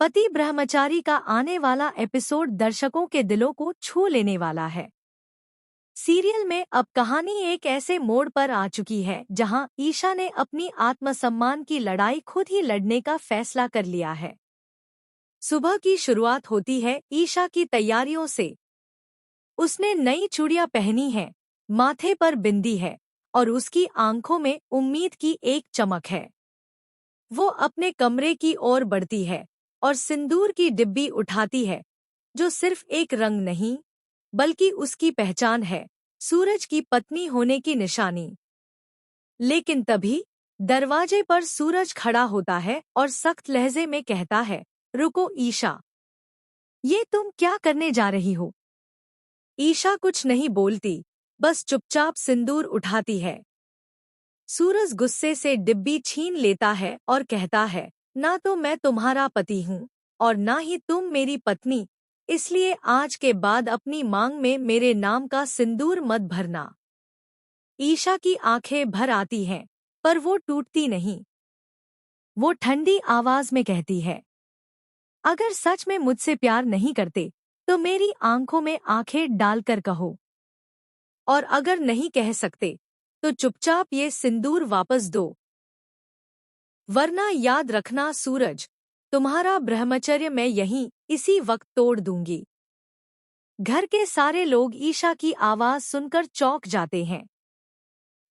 पति ब्रह्मचारी का आने वाला एपिसोड दर्शकों के दिलों को छू लेने वाला है। सीरियल में अब कहानी एक ऐसे मोड़ पर आ चुकी है जहां ईशा ने अपनी आत्मसम्मान की लड़ाई खुद ही लड़ने का फैसला कर लिया है। सुबह की शुरुआत होती है ईशा की तैयारियों से। उसने नई चूड़ियां पहनी है, माथे पर बिंदी है और उसकी आंखों में उम्मीद की एक चमक है। वो अपने कमरे की ओर बढ़ती है और सिंदूर की डिब्बी उठाती है, जो सिर्फ एक रंग नहीं बल्कि उसकी पहचान है, सूरज की पत्नी होने की निशानी। लेकिन तभी दरवाजे पर सूरज खड़ा होता है और सख्त लहजे में कहता है, रुको ईशा, ये तुम क्या करने जा रही हो? ईशा कुछ नहीं बोलती, बस चुपचाप सिंदूर उठाती है। सूरज गुस्से से डिब्बी छीन लेता है और कहता है, ना तो मैं तुम्हारा पति हूँ और ना ही तुम मेरी पत्नी, इसलिए आज के बाद अपनी मांग में मेरे नाम का सिंदूर मत भरना। ईशा की आंखें भर आती हैं, पर वो टूटती नहीं। वो ठंडी आवाज में कहती है, अगर सच में मुझसे प्यार नहीं करते तो मेरी आंखों में आंखें डालकर कहो, और अगर नहीं कह सकते तो चुपचाप ये सिंदूर वापस दो, वरना याद रखना सूरज, तुम्हारा ब्रह्मचर्य मैं यहीं इसी वक्त तोड़ दूंगी। घर के सारे लोग ईशा की आवाज सुनकर चौंक जाते हैं।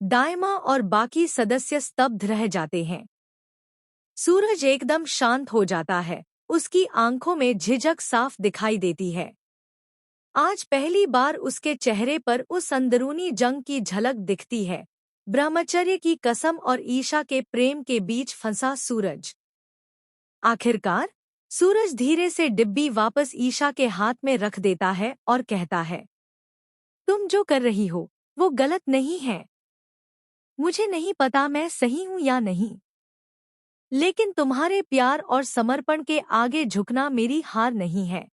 दाइमा और बाकी सदस्य स्तब्ध रह जाते हैं। सूरज एकदम शांत हो जाता है, उसकी आंखों में झिझक साफ दिखाई देती है। आज पहली बार उसके चेहरे पर उस अंदरूनी जंग की झलक दिखती है, ब्रह्मचर्य की कसम और ईशा के प्रेम के बीच फंसा सूरज। आखिरकार सूरज धीरे से डिब्बी वापस ईशा के हाथ में रख देता है और कहता है, तुम जो कर रही हो वो गलत नहीं है। मुझे नहीं पता मैं सही हूं या नहीं, लेकिन तुम्हारे प्यार और समर्पण के आगे झुकना मेरी हार नहीं है।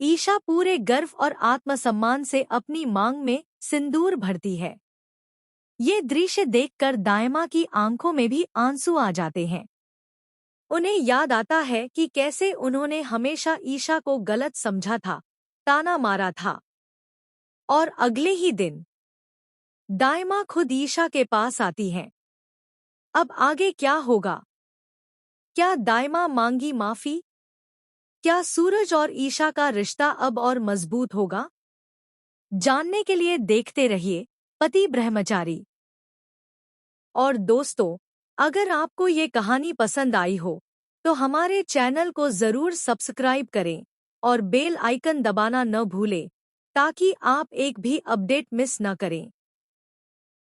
ईशा पूरे गर्व और आत्मसम्मान से अपनी मांग में सिंदूर भरती है। ये दृश्य देखकर दाइमा की आंखों में भी आंसू आ जाते हैं। उन्हें याद आता है कि कैसे उन्होंने हमेशा ईशा को गलत समझा था, ताना मारा था। और अगले ही दिन दाइमा खुद ईशा के पास आती हैं। अब आगे क्या होगा? क्या दाइमा मांगी माफी? क्या सूरज और ईशा का रिश्ता अब और मजबूत होगा? जानने के लिए देखते रहिए पति ब्रह्मचारी। और दोस्तों, अगर आपको ये कहानी पसंद आई हो तो हमारे चैनल को ज़रूर सब्सक्राइब करें और बेल आइकन दबाना न भूलें, ताकि आप एक भी अपडेट मिस न करें।